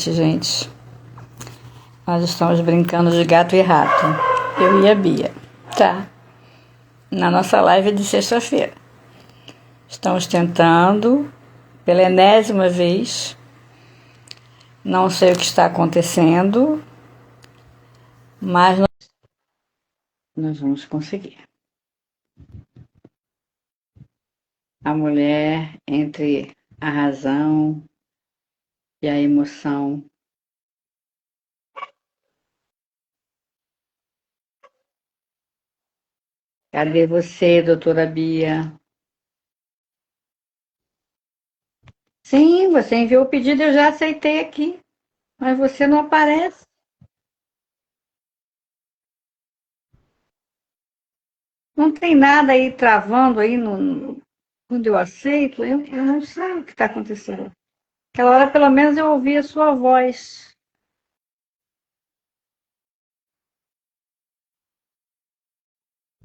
noite, gente. Nós estamos brincando de gato e rato. Eu e a Bia, tá? Na nossa live de sexta-feira. Estamos tentando, pela enésima vez. Não sei o que está acontecendo, mas nós vamos conseguir. A mulher entre a razão e a emoção. Cadê você, doutora Bia? Sim, você enviou o pedido, eu já aceitei aqui, mas você não aparece. Não tem nada aí travando aí quando eu aceito, eu não sei o que está acontecendo. Aquela hora, pelo menos, eu ouvi a sua voz.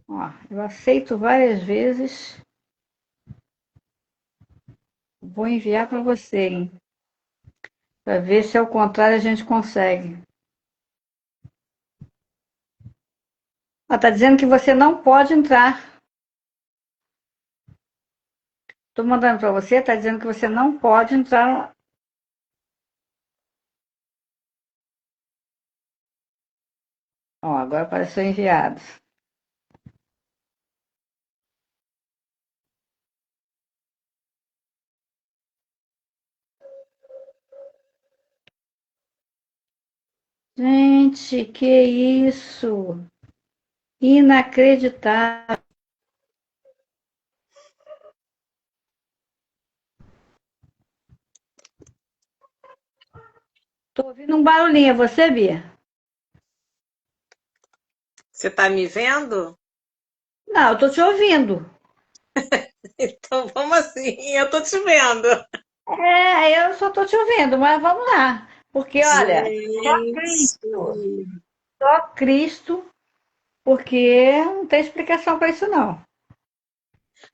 Ó, eu aceito várias vezes. Vou enviar para você, hein? Para ver se ao contrário a gente consegue. Está dizendo que você não pode entrar. Estou mandando para você, está dizendo que você não pode entrar. Ó, agora apareceu enviado. Gente, que isso? Inacreditável. Tô ouvindo um barulhinho, é você, Bia? Você tá me vendo? Não, eu tô te ouvindo. Então vamos assim, eu tô te vendo. É, eu só tô te ouvindo, mas vamos lá. Porque, olha, Gente, só Cristo, porque não tem explicação para isso, não.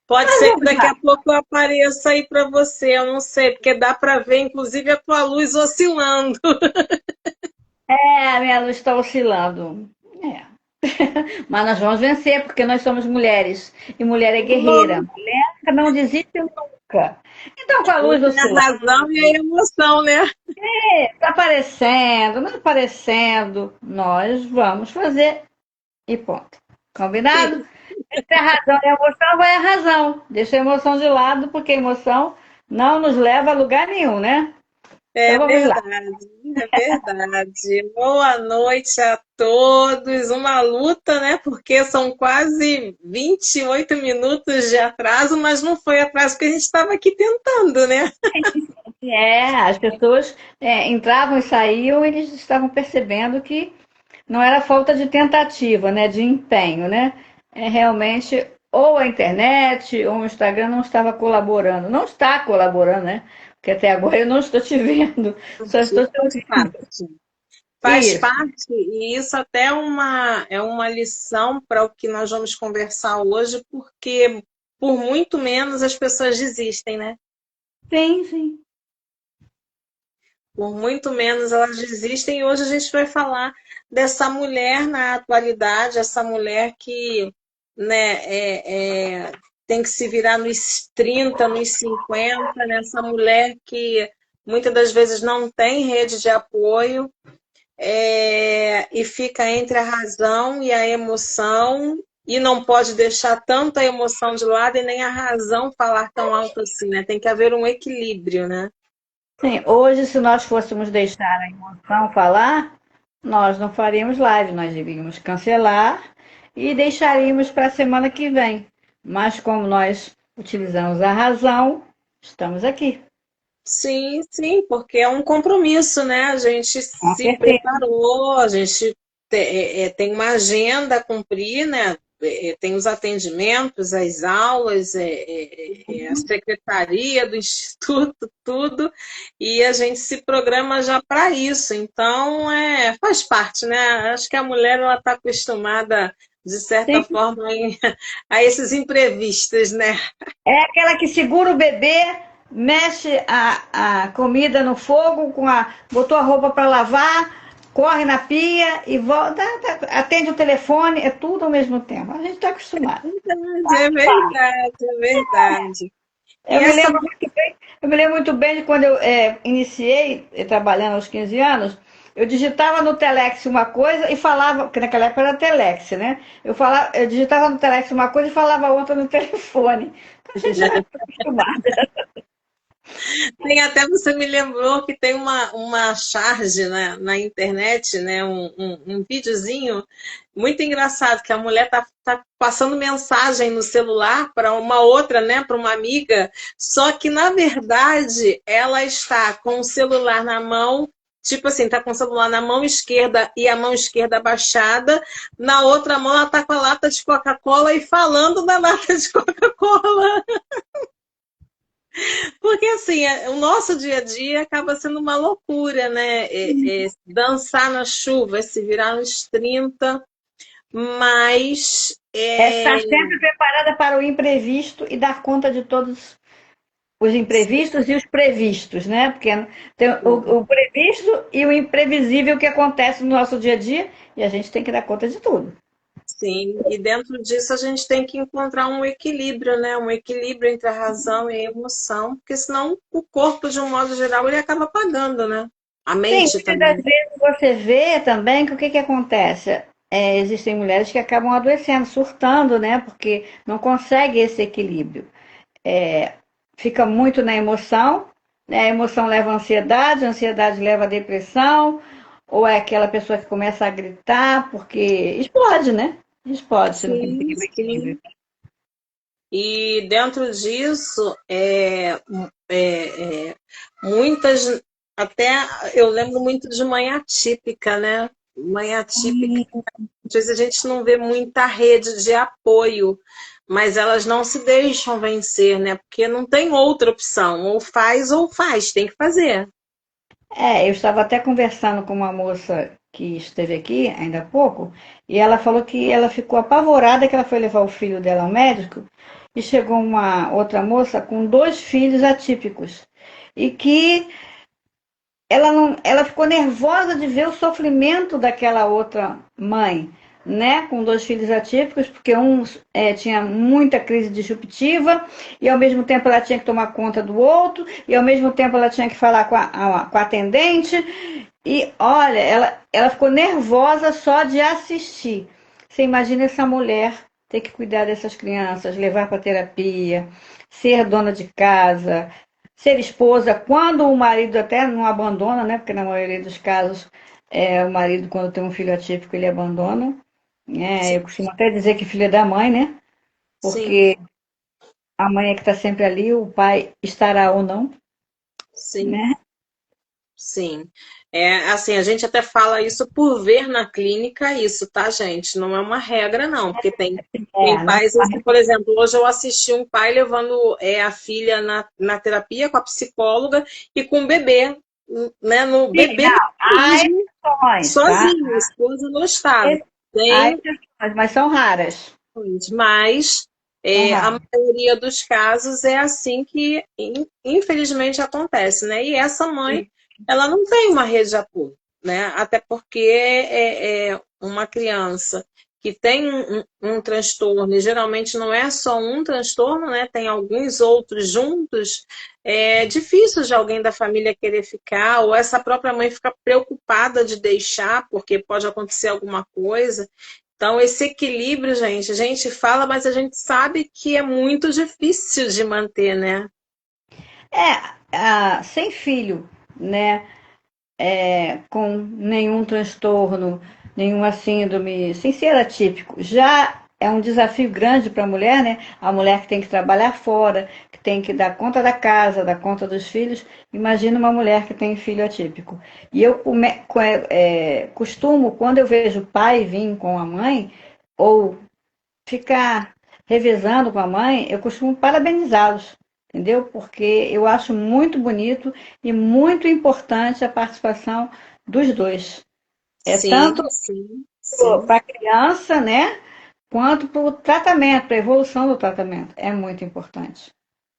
pode Mas ser que vamos daqui lá. a pouco eu apareça aí para você, eu não sei, porque dá para ver inclusive a tua luz oscilando. É, a minha luz está oscilando. É. Mas nós vamos vencer, porque nós somos mulheres. E mulher é guerreira. Mulher não desiste nunca. Então, com a luz Tem a oscilando, razão e a emoção, né? está aparecendo, não aparecendo, nós vamos fazer e ponto. Combinado? Sim, Se a razão e a emoção, vai a razão. Deixa a emoção de lado, porque a emoção não nos leva a lugar nenhum, né? Então é vamos lá. verdade, é verdade. Boa noite a todos. Uma luta, né? Porque são quase 28 minutos de atraso, mas não foi atraso porque a gente estava aqui tentando, né? É, as pessoas entravam e saíam, eles estavam percebendo que não era falta de tentativa, né, de empenho, né? É realmente ou a internet ou o Instagram não estava colaborando. Não está colaborando, né? Porque até agora eu não estou te vendo, só estou te Faz ouvindo. parte. Faz Isso. parte, e isso até é uma lição para o que nós vamos conversar hoje, porque por muito menos as pessoas desistem, né? Sim, sim. Por muito menos elas desistem, e hoje a gente vai falar dessa mulher na atualidade, essa mulher que, né, tem que se virar nos 30, nos 50, né? Essa mulher que muitas das vezes não tem rede de apoio, e fica entre a razão e a emoção, e não pode deixar tanto a emoção de lado e nem a razão falar tão alto assim, né? Tem que haver um equilíbrio, né? Sim, hoje, se nós fôssemos deixar a emoção falar, nós não faríamos live, nós iríamos cancelar e deixaríamos para a semana que vem. Mas como nós utilizamos a razão, estamos aqui. Sim, sim, porque é um compromisso, né? A gente Com se certeza. preparou, a gente tem uma agenda a cumprir, né? Tem os atendimentos, as aulas, a secretaria do instituto, tudo, e a gente se programa já para isso. Então, faz parte, né? Acho que a mulher ela está acostumada, de certa Sim. forma, a esses imprevistos, né? É aquela que segura o bebê mexe a comida no fogo, botou a roupa para lavar, corre na pia e volta, atende o telefone, é tudo ao mesmo tempo. A gente está acostumado. É verdade, é verdade. E Eu me essa lembro muito bem, eu me lembro muito bem de quando eu iniciei trabalhando aos 15 anos, eu digitava no Telex uma coisa e falava, porque naquela época era Telex, né? Eu digitava no Telex uma coisa e falava outra no telefone. A gente já está acostumado. tem até você me lembrou que tem uma charge na internet, né? Um videozinho muito engraçado, que a mulher tá passando mensagem no celular para uma outra, né? Para uma amiga, só que na verdade ela está com o celular na mão. Tipo assim, tá com o celular na mão esquerda e a mão esquerda abaixada, na outra mão ela tá com a lata de Coca-Cola e falando da lata de Coca-Cola. Porque assim, o nosso dia a dia acaba sendo uma loucura, né? Dançar na chuva, se virar nos 30, mas É estar sempre preparada para o imprevisto e dar conta de todos os imprevistos e os previstos, né? Porque tem o previsto e o imprevisível que acontece no nosso dia a dia e a gente tem que dar conta de tudo. sim, e dentro disso a gente tem que encontrar um equilíbrio, né? Um equilíbrio entre a razão e a emoção, porque senão o corpo, de um modo geral, ele acaba apagando, né? A Sim, mente muitas das também. vezes você vê também que o que que acontece? Existem mulheres que acabam adoecendo, surtando, né? Porque não consegue esse equilíbrio. Fica muito na emoção, né? A emoção leva à ansiedade, a ansiedade leva à depressão, ou é aquela pessoa que começa a gritar porque explode, né? Explode se não Sim, conseguir o equilíbrio. sim. E dentro disso, muitas, até eu lembro muito de manhã típica, né? Manhã típica, às vezes a gente não vê muita rede de apoio, mas elas não se deixam vencer, né? Porque não tem outra opção, ou faz, tem que fazer. Eu estava até conversando com uma moça que esteve aqui ainda há pouco, e ela falou que ela ficou apavorada que ela foi levar o filho dela ao médico e chegou uma outra moça com dois filhos atípicos. E que ela ficou nervosa de ver o sofrimento daquela outra mãe, né, com dois filhos atípicos, porque um tinha muita crise disruptiva e ao mesmo tempo ela tinha que tomar conta do outro e ao mesmo tempo ela tinha que falar com a atendente e olha, ela ficou nervosa só de assistir. Você imagina essa mulher ter que cuidar dessas crianças, levar para terapia, ser dona de casa, ser esposa, quando o marido até não abandona, né? Porque na maioria dos casos, o marido, quando tem um filho atípico, ele abandona. Eu costumo até dizer que filho é da mãe, né? Sim, Porque a mãe é que está sempre ali, o pai estará ou não, sim. né? Sim. É, assim, a gente até fala isso por ver na clínica isso, tá, gente? Não é uma regra, não, porque tem Não, pais, assim, por exemplo, hoje eu assisti um pai levando a filha na terapia com a psicóloga e com o bebê, né? No sim, bebê não. Há mesmo, exceções, tá? sozinho, a esposa não estava. Há Tem, exceções, mas são raras. mas São a raras. maioria dos casos é assim que, infelizmente, acontece, né? E essa mãe, ela não tem uma rede de apoio, né? Até porque é uma criança que tem um transtorno, e geralmente não é só um transtorno, né? Tem alguns outros juntos, é difícil de alguém da família querer ficar, ou essa própria mãe fica preocupada de deixar, porque pode acontecer alguma coisa. Então, esse equilíbrio, gente, a gente fala, mas a gente sabe que é muito difícil de manter, né? Sem filho, né? Com nenhum transtorno, nenhuma síndrome, sem ser atípico. Já é um desafio grande para a mulher, né? A mulher que tem que trabalhar fora, que tem que dar conta da casa, dar conta dos filhos. Imagina uma mulher que tem filho atípico. E eu costumo, quando eu vejo o pai vir com a mãe, ou ficar revezando com a mãe, eu costumo parabenizá-los, entendeu? Porque eu acho muito bonito e muito importante a participação dos dois. É Sim, tanto sim, sim. para a criança, né? Quanto para o tratamento, para a evolução do tratamento. É muito importante.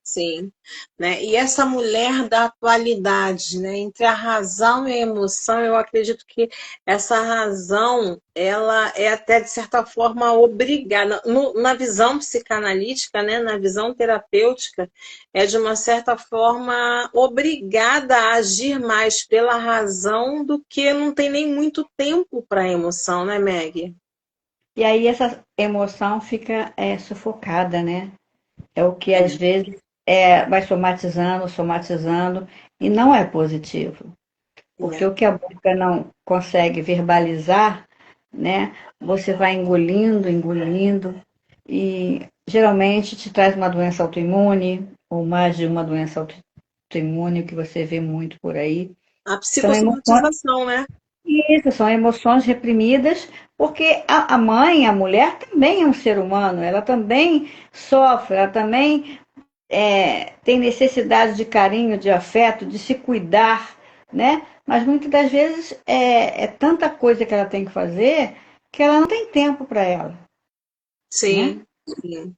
Sim, né? E essa mulher da atualidade, né? Entre a razão e a emoção, eu acredito que essa razão, ela é até de certa forma obrigada, na visão psicanalítica, né? Na visão terapêutica, é de uma certa forma obrigada a agir mais pela razão do que não tem nem muito tempo para a emoção, né, Meg? E aí essa emoção fica sufocada, né? É o que às É, vezes vai somatizando, somatizando, e não é positivo. Porque é. o que a boca não consegue verbalizar, né? Você vai engolindo, engolindo, e geralmente te traz uma doença autoimune, ou mais de uma doença autoimune, que você vê muito por aí. A São emoções, psicossomatização, né? isso, são emoções reprimidas, porque a mãe, a mulher, também é um ser humano, ela também sofre, ela também tem necessidade de carinho, de afeto, de se cuidar, né? Mas muitas das vezes é tanta coisa que ela tem que fazer que ela não tem tempo para ela, né? Sim, sim.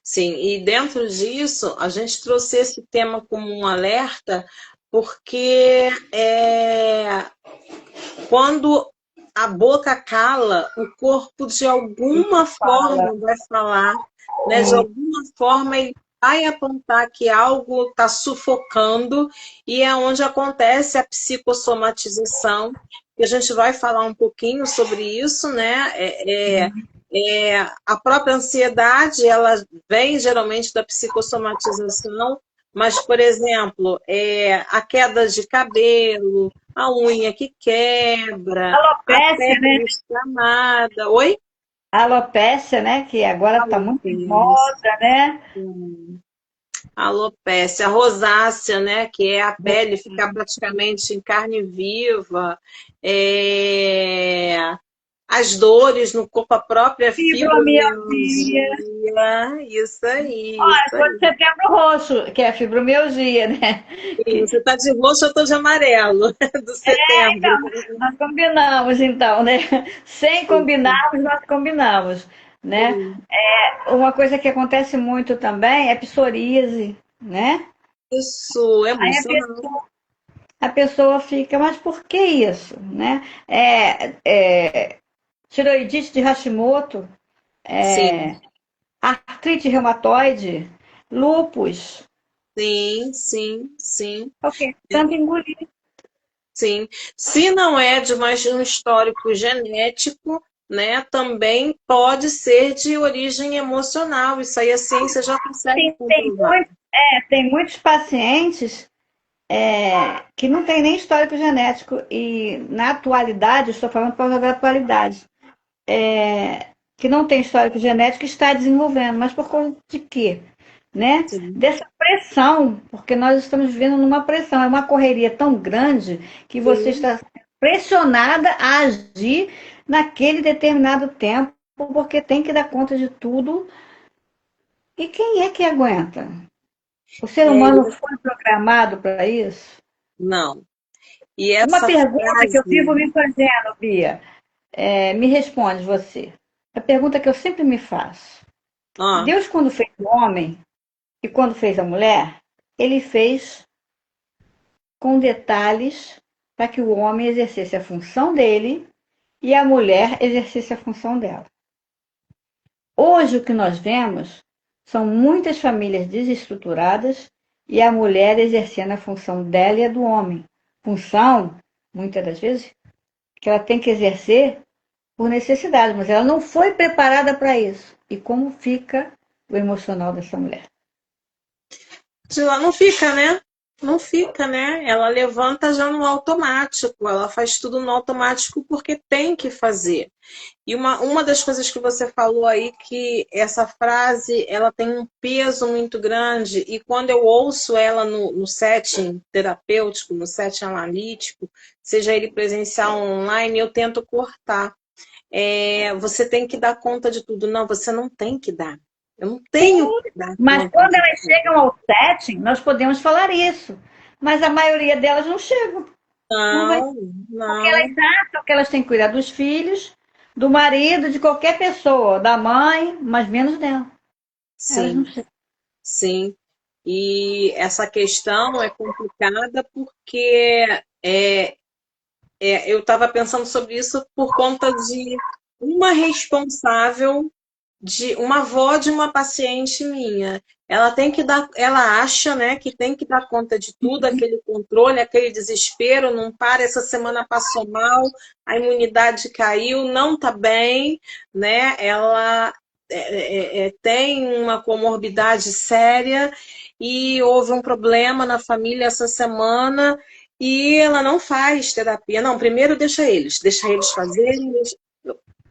Sim, e dentro disso, a gente trouxe esse tema como um alerta, porque quando a boca cala, o corpo de alguma Fala. forma vai falar, né? De alguma forma ele vai apontar que algo está sufocando, e é onde acontece a psicossomatização, que a gente vai falar um pouquinho sobre isso, né? A própria ansiedade, ela vem geralmente da psicossomatização, mas, por exemplo, a queda de cabelo, a unha que quebra, a Alopécia, né? pele escamada. Oi? Alopécia, né? Que agora está muito em Alopecia. moda, né? Alopecia, rosácea, né? Que é a pele ficar praticamente em carne viva. É, as dores no corpo, a própria Fibromialgia. fibromialgia. Isso aí, Olha, isso foi aí. de setembro roxo, que é a fibromialgia, né? Sim, você está de roxo, eu estou de amarelo, do setembro. Nós combinamos, então, né? Sem combinarmos, nós combinamos, né? Sim. Uma coisa que acontece muito também é psoríase, né? Isso, é Aí emocional. a pessoa fica, mas por que isso, né? Tiroidite de Hashimoto, Sim, artrite reumatoide, lúpus, sim, sim, sim. é o quê? Tanto engolir. Sim, se não é de um histórico genético, né, também pode ser de origem emocional. Isso aí a ciência já consegue Tem, comprovar. tem muitos pacientes que não tem nem histórico genético e na atualidade, estou falando por causa da atualidade, que não tem histórico genético está desenvolvendo, mas por conta de quê? Né? Sim, Dessa pressão, porque nós estamos vivendo numa pressão, é uma correria tão grande que você sim. está pressionada a agir naquele determinado tempo, porque tem que dar conta de tudo. E quem é que aguenta? O ser É, humano foi programado para isso? não. E Uma essa pergunta que eu vivo frase, me fazendo, Bia, me responde você. A pergunta que eu sempre me faço. ó, Deus, quando fez o homem e quando fez a mulher, ele fez com detalhes para que o homem exercesse a função dele e a mulher exercesse a função dela. Hoje, o que nós vemos são muitas famílias desestruturadas e a mulher exercendo a função dela e a do homem. Função, muitas das vezes, que ela tem que exercer por necessidade, mas ela não foi preparada para isso. E como fica o emocional dessa mulher? de lá não fica, né? Não fica, né? Ela levanta já no automático, ela faz tudo no automático porque tem que fazer. E uma das coisas que você falou aí, que essa frase ela tem um peso muito grande, e quando eu ouço ela no setting terapêutico, no setting analítico, seja ele presencial ou online, eu tento cortar. Você tem que dar conta de tudo. Não, você não tem que dar. Eu não tenho que dar Mas conta quando de elas tudo. chegam ao setting, nós podemos falar isso. Mas a maioria delas não chegam. Não vai. Não, Porque elas não. acham que elas têm que cuidar dos filhos, do marido, de qualquer pessoa, da mãe, mas menos dela. Elas não Sim, chegam. sim. E essa questão é complicada porque eu estava pensando sobre isso por conta de uma responsável, de uma avó de uma paciente minha. Ela tem que dar, ela acha, né, que tem que dar conta de tudo, aquele controle, aquele desespero, não para. Essa semana passou mal, a imunidade caiu, não está bem, né? Ela tem uma comorbidade séria e houve um problema na família essa semana e ela não faz terapia. Não, primeiro deixa eles fazerem.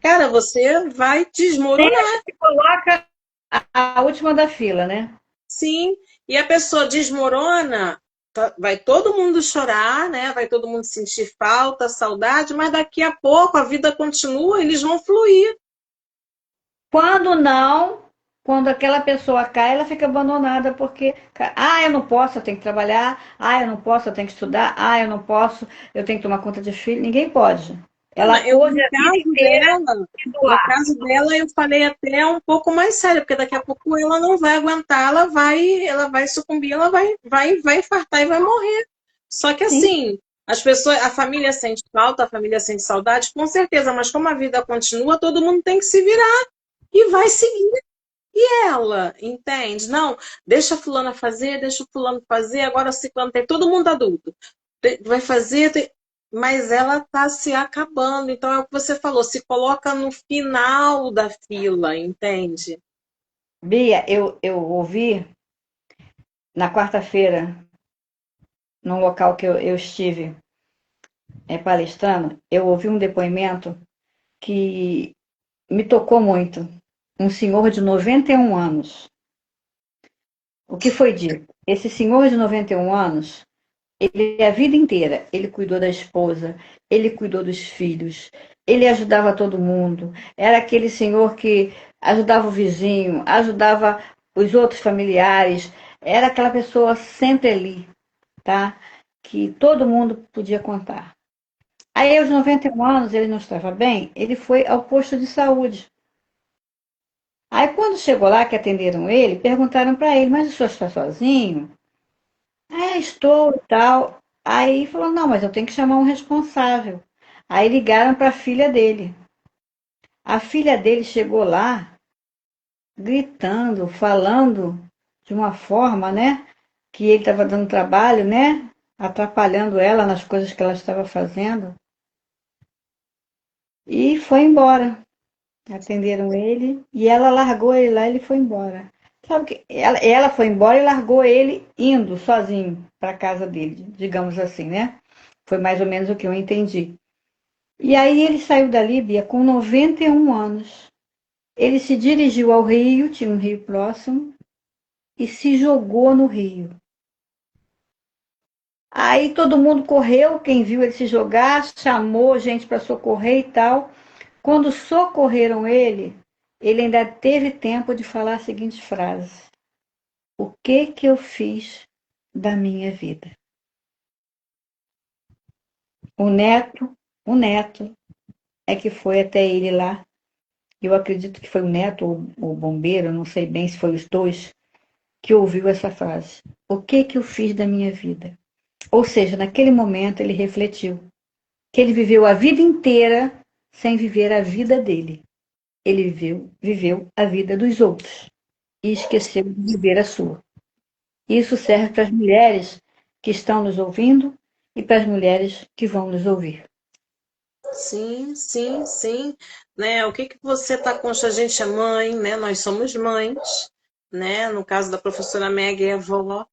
Cara, você vai desmoronar. Se coloca a última da fila, né? Sim, e a pessoa desmorona, vai todo mundo chorar, né? Vai todo mundo sentir falta, saudade, mas daqui a pouco a vida continua, eles vão fluir. Quando não, quando aquela pessoa cai, ela fica abandonada porque, eu não posso, eu tenho que trabalhar, eu não posso, eu tenho que estudar, eu não posso, eu tenho que tomar conta de filho, ninguém pode. Não, Ela pôde a vida inteira se no doar. caso dela, eu falei até um pouco mais sério, porque daqui a pouco ela não vai aguentar, ela vai sucumbir, vai infartar e vai morrer. Só que Sim, assim, as pessoas, a família sente falta, a família sente saudade, com certeza, mas como a vida continua, todo mundo tem que se virar e vai seguir ela, entende? Não, deixa a fulana fazer, deixa o fulano fazer, agora o ciclano tem todo mundo adulto. Vai fazer, mas ela está se acabando. Então é o que você falou, se coloca no final da fila, entende? Bia, eu ouvi na quarta-feira, num local que eu estive palestrando, eu ouvi um depoimento que me tocou muito. Um senhor de 91 anos. O que foi dito? Esse senhor de 91 anos, ele a vida inteira, ele cuidou da esposa, ele cuidou dos filhos, ele ajudava todo mundo. Era aquele senhor que ajudava o vizinho, ajudava os outros familiares. Era aquela pessoa sempre ali, tá? Que todo mundo podia contar. Aí, aos 91 anos, ele não estava bem, ele foi ao posto de saúde. Aí, quando chegou lá, que atenderam ele, perguntaram para ele, mas o senhor está sozinho? Estou e tal. Aí falou, não, mas eu tenho que chamar um responsável. Aí ligaram para a filha dele. A filha dele chegou lá, gritando, falando de uma forma, né, que ele estava dando trabalho, né, atrapalhando ela nas coisas que ela estava fazendo. E foi embora. Atenderam ele e ela largou ele lá e ele foi embora. Sabe que ela foi embora e largou ele indo sozinho para a casa dele, digamos assim, né? Foi mais ou menos o que eu entendi. E aí ele saiu da Líbia com 91 anos. Ele se dirigiu ao rio, tinha um rio próximo, e se jogou no rio. Aí todo mundo correu, quem viu ele se jogar, chamou gente para socorrer e tal. Quando socorreram ele ainda teve tempo de falar a seguinte frase: o que eu fiz da minha vida? O neto é que foi até ele lá. Eu acredito que foi o neto ou o bombeiro, não sei bem se foi os dois, que ouviu essa frase. O que eu fiz da minha vida? Ou seja, naquele momento ele refletiu que ele viveu a vida inteira sem viver a vida dele. Ele viveu a vida dos outros e esqueceu de viver a sua. Isso serve para as mulheres que estão nos ouvindo e para as mulheres que vão nos ouvir. Sim, sim, sim. Né? O que que você está com? A gente é mãe, né? Nós somos mães, né? No caso da professora Meg é avó.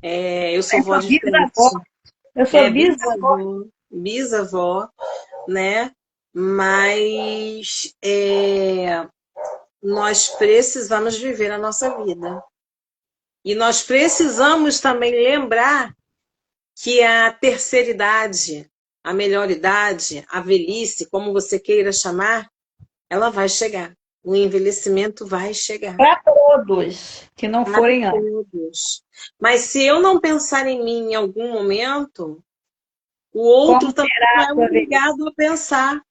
Eu sou Eu vó sou de bisavó. peixe. Eu sou bisavó. Bisavó, bisavó, né? Mas nós precisamos viver a nossa vida. E nós precisamos também lembrar que a terceira idade, a melhor idade, a velhice, como você queira chamar, ela vai chegar. O envelhecimento vai chegar. Para todos que não Para forem antes. todos. Mas se eu não pensar em mim em algum momento, o Como outro também será não a é sua velhice? obrigado a pensar.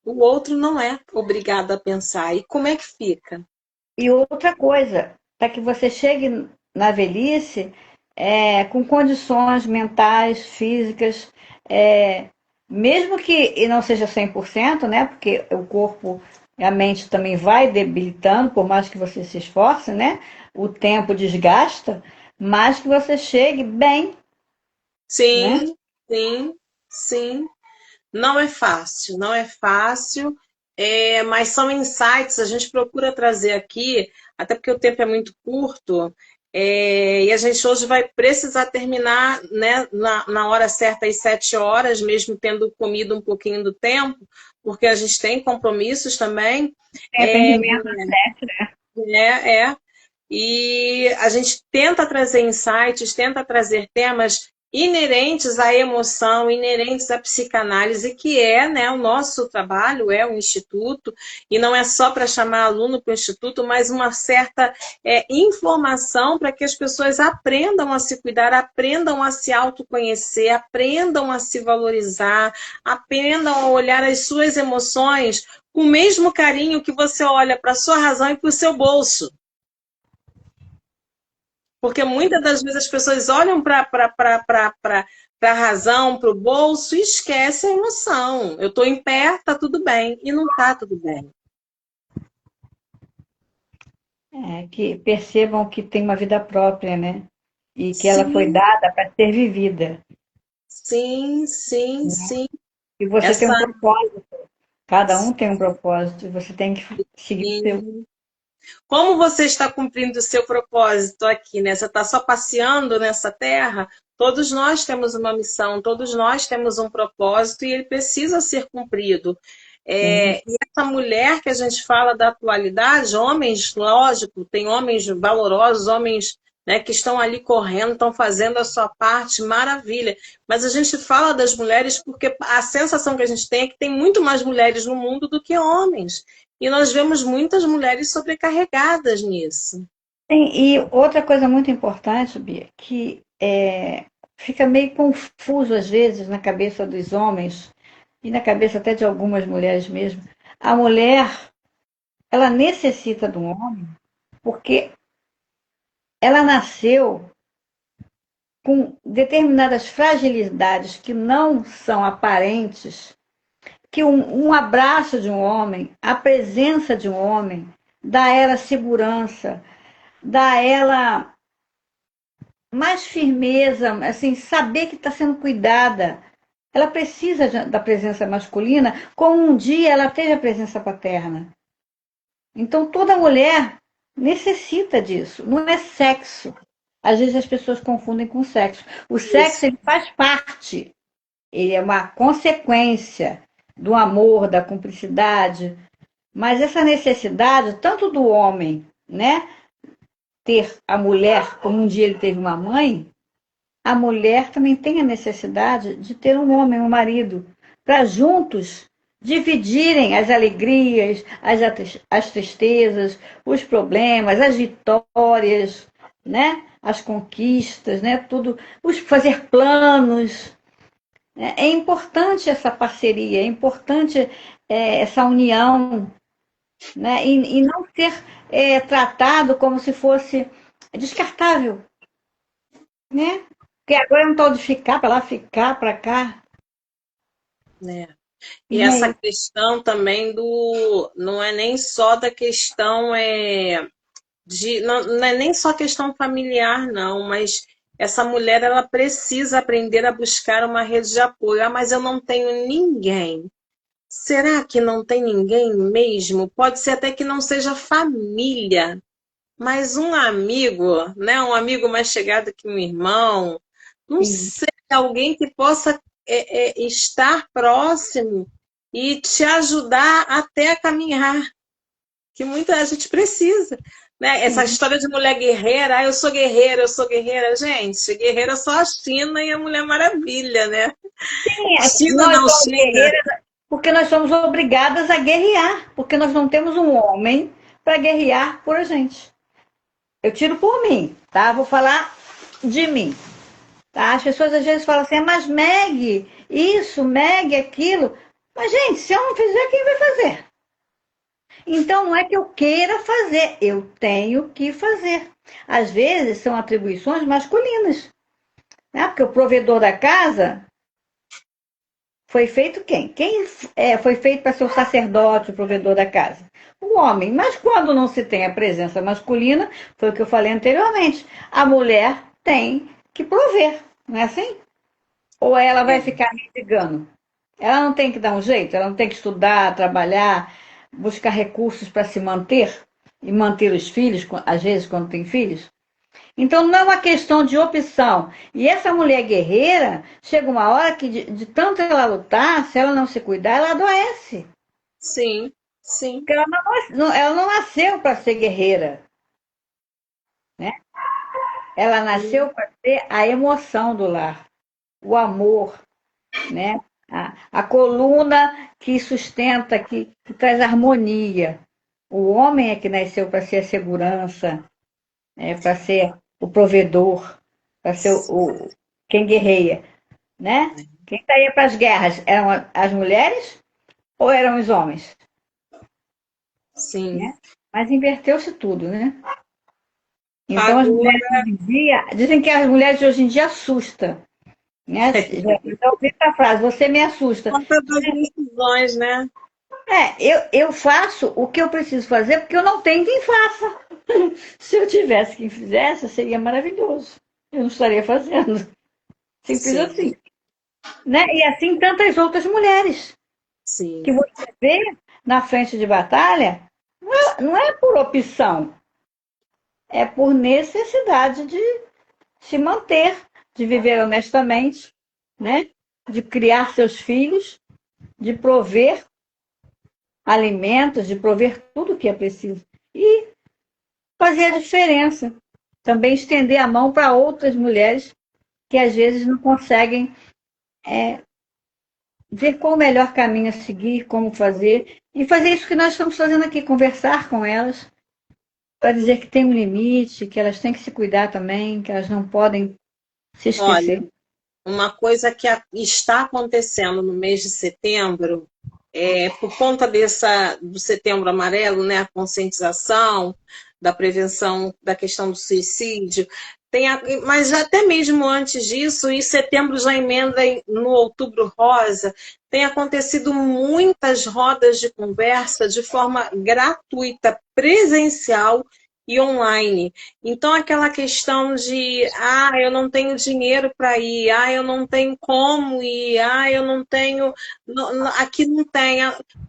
O outro não é obrigado a pensar. E como é que fica? E outra coisa, para que você chegue na velhice com condições mentais, físicas, mesmo que não seja 100%, né? Porque o corpo e a mente também vai debilitando, por mais que você se esforce, né? O tempo desgasta, mas que você chegue bem, né? Sim, sim, sim. Não é fácil, não é fácil, mas são insights, a gente procura trazer aqui, até porque o tempo é muito curto, e a gente hoje vai precisar terminar, né, na hora certa, às 7 horas, mesmo tendo comido um pouquinho do tempo, porque a gente tem compromissos também. Tem É, atendimento às 7, né? é. E a gente tenta trazer insights, tenta trazer temas inerentes à emoção, inerentes à psicanálise, que é, né, o nosso trabalho, é o Instituto, e não é só para chamar aluno para o Instituto, mas uma certa informação para que as pessoas aprendam a se cuidar, aprendam a se autoconhecer, aprendam a se valorizar, aprendam a olhar as suas emoções com o mesmo carinho que você olha para a sua razão e para o seu bolso. Porque muitas das vezes as pessoas olham para a razão, para o bolso e esquecem a emoção. Eu estou em pé, tá tudo bem. E não tá tudo bem. Que percebam que tem uma vida própria, né? E que ela foi Sim, dada para ser vivida. sim, sim, sim. E você tem Essa um propósito, cada um tem um propósito, e você tem que seguir o seu. sim. Como você está cumprindo o seu propósito aqui, né? Você está só passeando nessa terra? Todos nós temos uma missão, todos nós temos um propósito e ele precisa ser cumprido. Sim. E essa mulher que a gente fala da atualidade, homens, lógico, tem homens valorosos, homens, né, que estão ali correndo, estão fazendo a sua parte, maravilha. Mas a gente fala das mulheres porque a sensação que a gente tem é que tem muito mais mulheres no mundo do que homens. E nós vemos muitas mulheres sobrecarregadas nisso. E outra coisa muito importante, Bia, que fica meio confuso às vezes na cabeça dos homens e na cabeça até de algumas mulheres mesmo. A mulher, ela necessita de um homem porque ela nasceu com determinadas fragilidades que não são aparentes, que um abraço de um homem, a presença de um homem, dá a ela segurança, dá a ela mais firmeza, assim, saber que está sendo cuidada. Ela precisa da presença masculina, como um dia ela teve a presença paterna. Então, toda mulher necessita disso. Não é sexo. Às vezes as pessoas confundem com sexo. O sexo Isso, ele faz parte, ele é uma consequência do amor, da cumplicidade, mas essa necessidade, tanto do homem, né, ter a mulher, como um dia ele teve uma mãe, a mulher também tem a necessidade de ter um homem, um marido, para juntos dividirem as alegrias, as tristezas, os problemas, as vitórias, né? As conquistas, né? Tudo, fazer planos. Né? É importante essa parceria, é importante essa união, né? E não ser tratado como se fosse descartável, né? Porque agora é um tal de ficar para lá, ficar para cá. né? E E não é essa isso. questão também não é nem só da questão não é nem só questão familiar, não, mas essa mulher ela precisa aprender a buscar uma rede de apoio. Ah, mas eu não tenho ninguém. Será que não tem ninguém mesmo? Pode ser até que não seja família, mas um amigo, né? Um amigo mais chegado que um irmão, não Sim. sei, alguém que possa estar próximo e te ajudar até a caminhar, que muita gente precisa. Né? Essa Sim. história de mulher guerreira, ah, eu sou guerreira, eu sou guerreira. Gente, guerreira é só a China e a Mulher Maravilha, né? China Nós não somos chega. guerreiras porque nós somos obrigadas a guerrear, porque nós não temos um homem para guerrear por a gente. Eu tiro por mim, tá? Vou falar de mim. Tá? As pessoas às vezes falam assim, mas Meg, isso, Meg, aquilo. Mas, gente, se eu não fizer, quem vai fazer? Então não é que eu queira fazer, eu tenho que fazer. Às vezes são atribuições masculinas, né? Porque o provedor da casa foi feito quem? Foi feito para ser o sacerdote, o provedor da casa? O homem. Mas quando não se tem a presença masculina, foi o que eu falei anteriormente, a mulher tem que prover, não é assim? Ou ela vai É, ficar mendigando? Ela não tem que dar um jeito, ela não tem que estudar, trabalhar, buscar recursos para se manter e manter os filhos, às vezes quando tem filhos. Então não é uma questão de opção. E essa mulher guerreira, chega uma hora que de tanto ela lutar, se ela não se cuidar, ela adoece. sim, sim. Porque ela não nasceu para ser guerreira, né? Ela nasceu para ter a emoção do lar, o amor, né? A coluna que sustenta, que traz harmonia. O homem é que nasceu para ser a segurança, para ser o provedor, para ser quem guerreia, né? Quem saía para as guerras eram as mulheres ou eram os homens, Sim. né? Mas inverteu-se tudo, né? Então as mulheres Agora, hoje em dia, dizem que as mulheres de hoje em dia assustam, né? Já ouvi essa frase, você me assusta. conta das decisões, né? Eu faço o que eu preciso fazer porque eu não tenho quem faça. Se eu tivesse quem fizesse, seria maravilhoso. Eu não estaria fazendo. Simples Sim, assim. Né? E assim tantas outras mulheres sim, que você vê na frente de batalha, não é por opção, é por necessidade de se manter, de viver honestamente, né? De criar seus filhos, de prover alimentos, de prover tudo o que é preciso. E fazer a diferença. Também estender a mão para outras mulheres que às vezes não conseguem ver qual o melhor caminho a seguir, como fazer, e fazer isso que nós estamos fazendo aqui, conversar com elas, para dizer que tem um limite, que elas têm que se cuidar também, que elas não podem se olha, esquecer. uma coisa que está acontecendo no mês de setembro, por conta do Setembro Amarelo, né, a conscientização da prevenção da questão do suicídio, mas até mesmo antes disso, em setembro já emenda no Outubro Rosa, tem acontecido muitas rodas de conversa de forma gratuita, presencial e online. Então, aquela questão de, eu não tenho dinheiro para ir, eu não tenho como ir, eu não tenho, aqui não tem.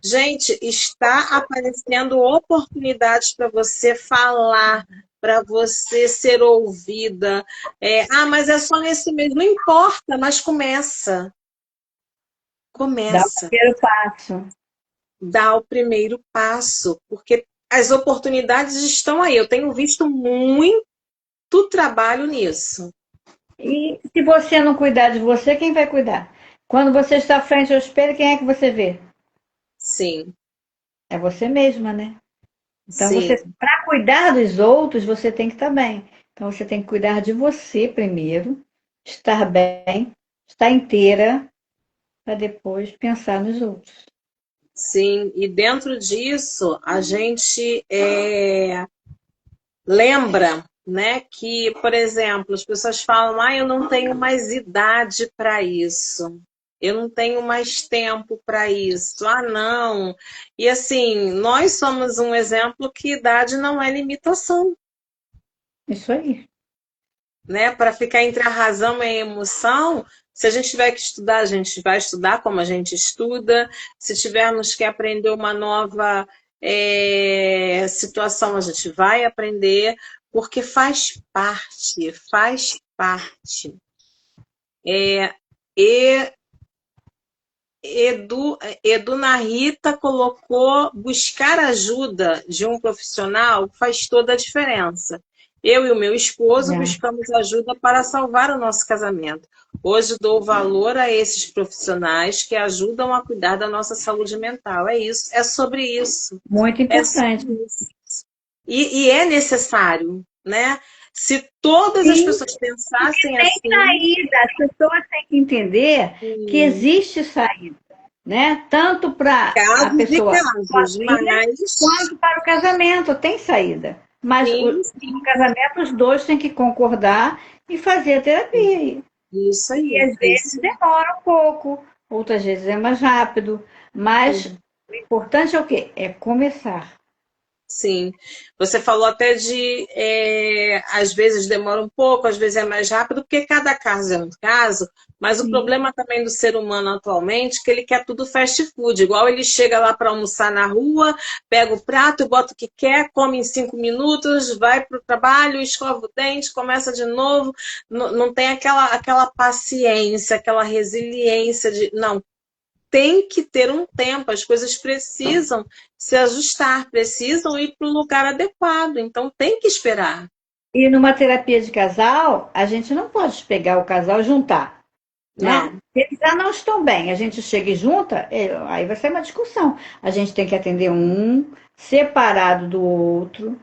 Gente, está aparecendo oportunidades para você falar, para você ser ouvida. Mas é só nesse mês. Não importa, mas começa. Dá o Começa. primeiro passo. Dá o primeiro passo, porque as oportunidades estão aí. Eu tenho visto muito trabalho nisso. E se você não cuidar de você, quem vai cuidar? Quando você está frente ao espelho, quem é que você vê? Sim, É você mesma, né? Então, sim, para cuidar dos outros, você tem que estar bem. Então, você tem que cuidar de você primeiro, estar bem, estar inteira, para depois pensar nos outros. sim. E dentro disso, a gente lembra, né, que, por exemplo, as pessoas falam, eu não tenho mais idade para isso. Eu não tenho mais tempo para isso. Não. E assim, nós somos um exemplo que idade não é limitação. Isso aí. Né? Para ficar entre a razão e a emoção, se a gente tiver que estudar, a gente vai estudar como a gente estuda. Se tivermos que aprender uma nova situação, a gente vai aprender, porque faz parte, faz parte. E Edu Narita colocou buscar ajuda de um profissional faz toda a diferença. Eu e o meu esposo É. buscamos ajuda para salvar o nosso casamento. Hoje dou valor a esses profissionais que ajudam a cuidar da nossa saúde mental. É isso, é sobre isso. Muito É importante. sobre isso. E é necessário, né? Se todas as Sim, pessoas pensassem tem assim, saída. As pessoas têm que entender que existe saída. né? Tanto para a Casos e pessoa casos, sozinha, mas quanto para o casamento, tem saída. Mas sim, no casamento os dois têm que concordar e fazer a terapia. isso E aí, às vezes isso. demora um pouco, outras vezes é mais rápido, mas o importante é o quê? É começar. Sim, você falou até de, às vezes demora um pouco, às vezes é mais rápido, porque cada caso é um caso, mas o Sim. problema também do ser humano atualmente é que ele quer tudo fast food, igual ele chega lá para almoçar na rua, pega o prato, bota o que quer, come em 5 minutos, vai para o trabalho, escova o dente, começa de novo, não tem aquela paciência, aquela resiliência de, não, tem que ter um tempo, as coisas precisam se ajustar, precisam ir para o lugar adequado, então tem que esperar. E numa terapia de casal, a gente não pode pegar o casal e juntar, né? Não, Se eles já não estão bem, a gente chega e junta, aí vai ser uma discussão. A gente tem que atender um separado do outro,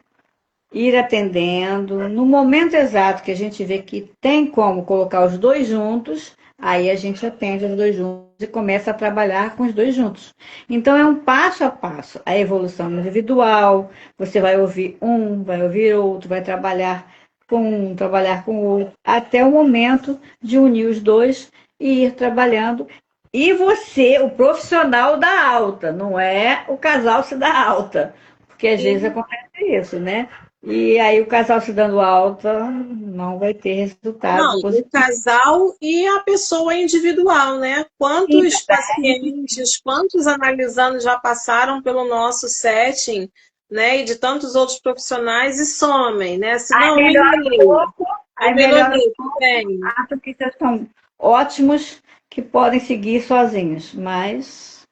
ir atendendo. No momento exato que a gente vê que tem como colocar os dois juntos, aí a gente atende os dois juntos e começa a trabalhar com os dois juntos. Então é um passo a passo, a evolução individual, você vai ouvir um, vai ouvir outro, vai trabalhar com um, trabalhar com o outro, até o momento de unir os dois e ir trabalhando. E você, o profissional da alta, não é o casal se dá alta, porque às vezes sim. acontece isso, né? E aí o casal se dando alta não vai ter resultado Não, o positivo. casal e a pessoa individual, né? E Quantos pacientes, quantos analisando já passaram pelo nosso setting, né? E de tantos outros profissionais e somem, né? Se aí não, eu melhora um melhorei, pouco, eu aí melhora um melhorei, tudo pouco, bem. acho que vocês são ótimos que podem seguir sozinhos, mas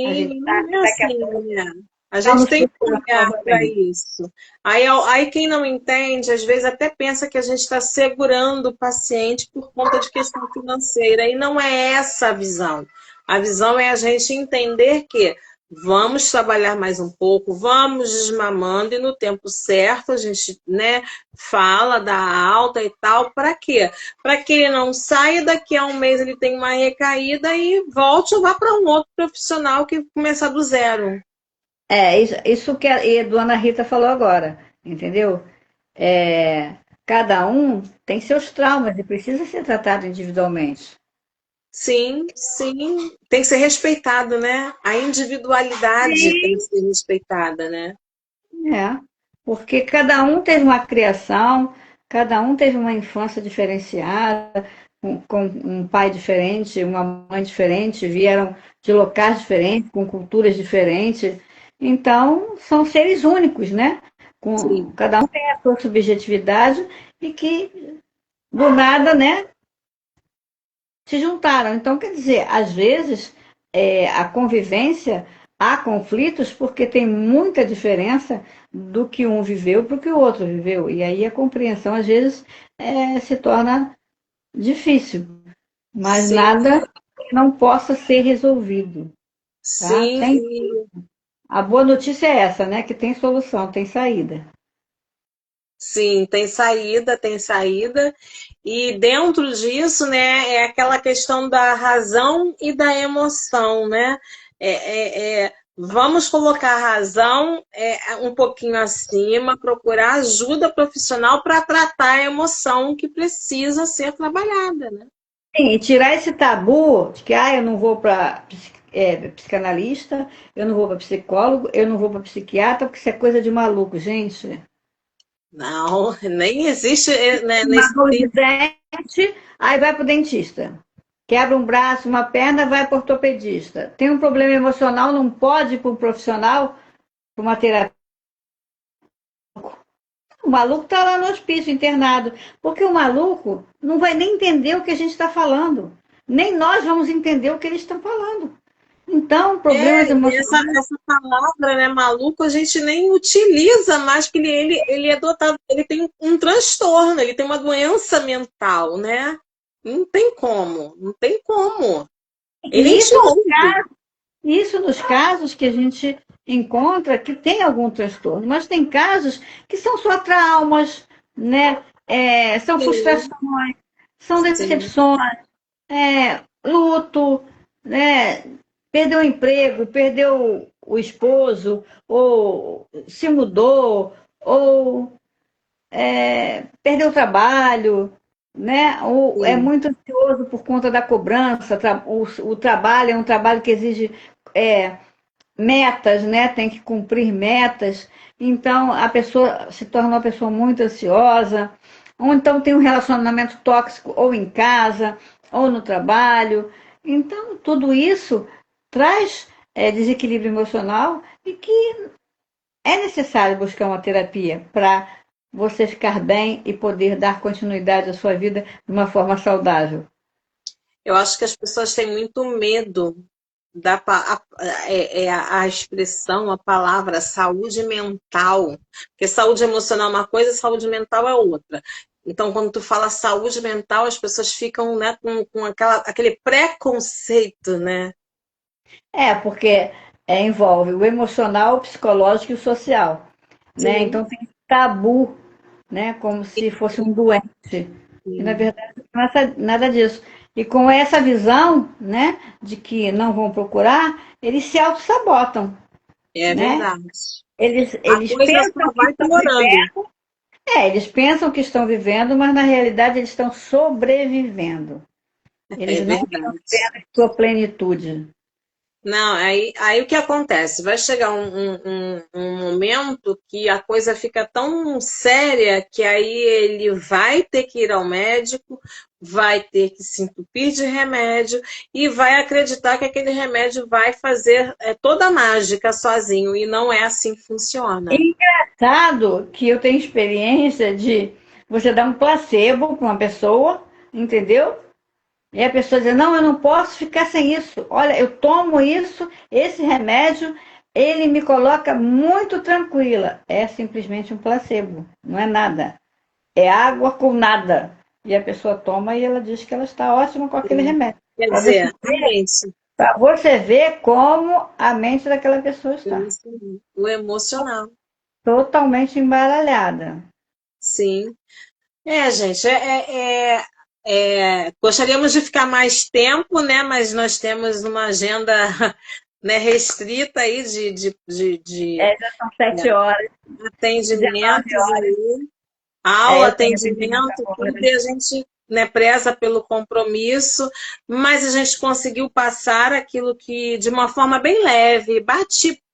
a gente Sim, sabe não que é daqui a assim, pouco né? A gente vamos tem que procurar olhar para novamente. isso. Aí quem não entende, às vezes até pensa que a gente está segurando o paciente por conta de questão financeira, e não é essa a visão. A visão é a gente entender que vamos trabalhar mais um pouco, vamos desmamando, e no tempo certo a gente, né, fala da alta e tal, para quê? Para que ele não saia daqui a um mês, ele tem uma recaída e volte ou vá para um outro profissional que começar do zero. Isso que a dona Rita falou agora, entendeu? É, cada um tem seus traumas e precisa ser tratado individualmente. Sim, sim, tem que ser respeitado, né? A individualidade tem que ser respeitada, né? É, porque cada um teve uma criação, cada um teve uma infância diferenciada, com um pai diferente, uma mãe diferente, vieram de locais diferentes, com culturas diferentes. Então, são seres únicos, né? Sim, Cada um tem a sua subjetividade e que, do nada, né, se juntaram. Então, quer dizer, às vezes, a convivência, há conflitos porque tem muita diferença do que um viveu para o que o outro viveu. E aí a compreensão, às vezes, se torna difícil, mas sim, nada não possa ser resolvido. Tá? sim, A boa notícia é essa, né? Que tem solução, tem saída. sim, tem saída, tem saída. E dentro disso, né, é aquela questão da razão e da emoção, né? Vamos colocar a razão um pouquinho acima, procurar ajuda profissional para tratar a emoção que precisa ser trabalhada, né? Sim, e tirar esse tabu de que eu não vou para psicanalista, eu não vou para psicólogo, eu não vou para psiquiatra, porque isso é coisa de maluco, gente. Não, nem existe, né, Uma nesse dor de dente, aí vai para o dentista. Quebra um braço, uma perna, vai para o ortopedista. Tem um problema emocional, não pode ir para um profissional, para uma terapia. O maluco está lá no hospício internado, porque o maluco não vai nem entender o que a gente está falando. Nem nós vamos entender o que eles estão falando. Então, problemas emocionais. essa palavra, né, maluco, a gente nem utiliza mais, porque ele é dotado, ele tem um transtorno, ele tem uma doença mental, né? Não tem como, não tem como. Ele E nem te ouve. isso nos casos que a gente encontra que tem algum transtorno, mas tem casos que são só traumas, né? São Sim, frustrações, são sim, decepções, luto, né? perdeu o emprego, perdeu o esposo, ou se mudou, ou perdeu o trabalho, né? Ou é Sim. muito ansioso por conta da cobrança. O trabalho é um trabalho que exige é, metas, né? Tem que cumprir metas. Então a pessoa se torna uma pessoa muito ansiosa. Ou então tem um relacionamento tóxico ou em casa, ou no trabalho. Então tudo isso traz desequilíbrio emocional e que é necessário buscar uma terapia para você ficar bem e poder dar continuidade à sua vida de uma forma saudável. Eu acho que as pessoas têm muito medo a expressão, a palavra saúde mental. Porque saúde emocional é uma coisa, saúde mental é outra. Então, quando tu fala saúde mental, as pessoas ficam, né, com aquele preconceito, né? Porque envolve o emocional, o psicológico e o social, né? Sim. Então tem tabu, né? Como se fosse um doente. E na Sim. verdade não é nada disso. E com essa visão, né, de que não vão procurar, eles se auto-sabotam, É né? verdade. A Eles coisa pensam só que vai estão piorando. vivendo, eles pensam que estão vivendo, mas na realidade eles estão sobrevivendo. É Eles não estão verdade. vivendo em sua plenitude. Não, aí o que acontece? Vai chegar um momento que a coisa fica tão séria que aí ele vai ter que ir ao médico, vai ter que se entupir de remédio e vai acreditar que aquele remédio vai fazer toda a mágica sozinho, e não é assim que É funciona. engraçado que eu tenho experiência de você dar um placebo para uma pessoa, entendeu? E a pessoa diz, não, eu não posso ficar sem isso. Olha, eu tomo isso, esse remédio, ele me coloca muito tranquila. É simplesmente um placebo, não é nada. É água com nada. E a pessoa toma e ela diz que ela está ótima com aquele remédio. Quer Para você dizer, a mente, Para você ver como a mente daquela pessoa está o emocional, totalmente embaralhada. sim. Gente, gostaríamos de ficar mais tempo, né? Mas nós temos uma agenda, né, restrita aí de Já são 7 horas, 19 atendimentos horas. aí, aula, Eu tenho atendimento atendimento, tudo, agora. e a gente, né, preza pelo compromisso, mas a gente conseguiu passar aquilo que de uma forma bem leve,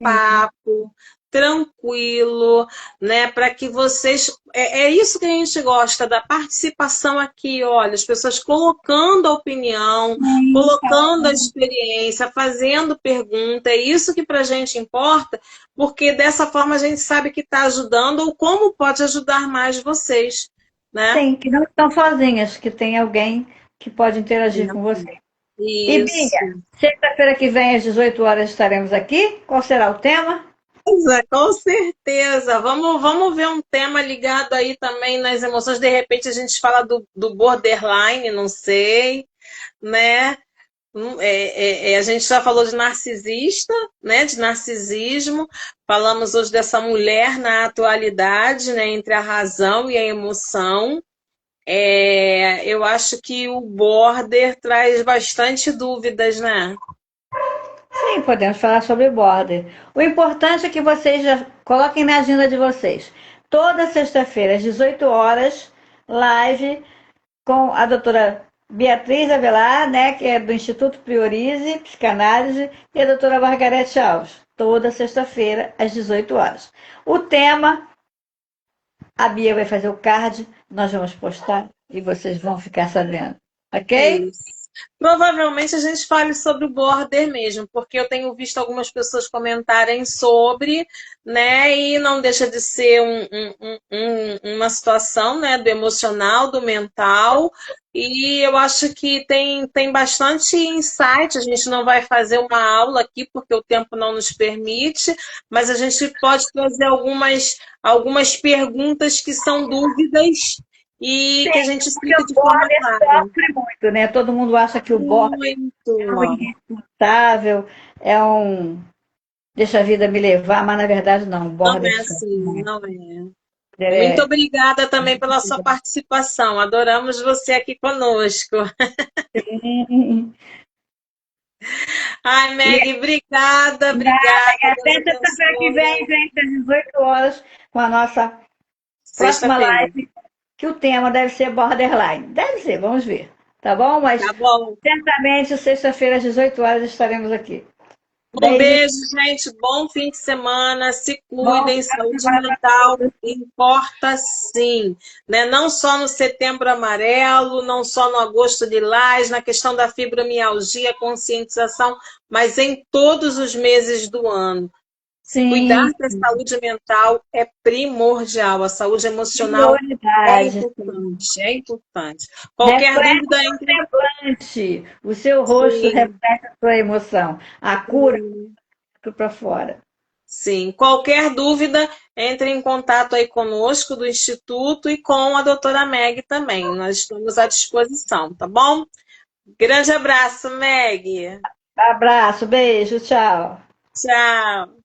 Sim, bate-papo, tranquilo, né, para que vocês. É isso que a gente gosta, da participação aqui, olha, as pessoas colocando a opinião, sim, colocando a experiência, fazendo pergunta, é isso que para a gente importa, porque dessa forma a gente sabe que está ajudando ou como pode ajudar mais vocês, né? sim, que não estão sozinhas, que tem alguém que pode interagir com você. E Isso. Bia, sexta-feira que vem às 18 horas estaremos aqui. Qual será o tema? Com certeza. Vamos ver um tema ligado aí também nas emoções. De repente a gente fala do borderline, não sei, né? A gente já falou de narcisista, né? De narcisismo. Falamos hoje dessa mulher na atualidade, né? Entre a razão e a emoção. Eu acho que o border traz bastante dúvidas, né? Sim, podemos falar sobre border. O importante é que vocês já coloquem na agenda de vocês. Toda sexta-feira, às 18 horas, live com a doutora Beatriz Avelar, né, que é do Instituto Priorize Psicanálise, e a doutora Margarete Alves. Toda sexta-feira, às 18 horas. O tema, a Bia vai fazer o card, nós vamos postar e vocês vão ficar sabendo. É Ok? isso. Provavelmente a gente fale sobre o border mesmo, porque eu tenho visto algumas pessoas comentarem sobre, né? E não deixa de ser uma situação, né? Do emocional, do mental. E eu acho que tem bastante insight. A gente não vai fazer uma aula aqui, porque o tempo não nos permite, mas a gente pode trazer algumas perguntas que são dúvidas e que a gente Porque explica o de forma border clara. sofre muito, né? Todo mundo acha que o border Muito. é um irresponsável, é um deixa a vida me levar, mas na verdade não, o Não border é sofre assim, muito. não é. Muito É, obrigada também pela sua participação. Adoramos você aqui conosco. Ai, E Meg, obrigada, nada, obrigada. e Deus até sexta-feira que vem, abençoe. gente, às 18 horas, com a nossa próxima Sexta-feira. live, que o tema deve ser borderline. Deve ser, vamos ver. Tá bom? Mas Tá bom. certamente sexta-feira às 18 horas estaremos aqui. Um Beijo, beijo, gente. Bom fim de semana. Se bom cuidem. final de Saúde semana para mental todos. importa sim, né? Não só no Setembro Amarelo, não só no Agosto Lilás, na questão da fibromialgia, conscientização, mas em todos os meses do ano. Cuidar Sim, da saúde mental é primordial. A saúde emocional é prioridade. importante, é importante. Qualquer Reflete dúvida, o entre. semblante, o seu rosto Sim, reflete a sua emoção. A cura sim. para fora. Sim, qualquer dúvida, entre em contato aí conosco do Instituto e com a doutora Meg também. Nós estamos à disposição, tá bom? Grande abraço, Meg. Abraço, beijo, tchau. Tchau.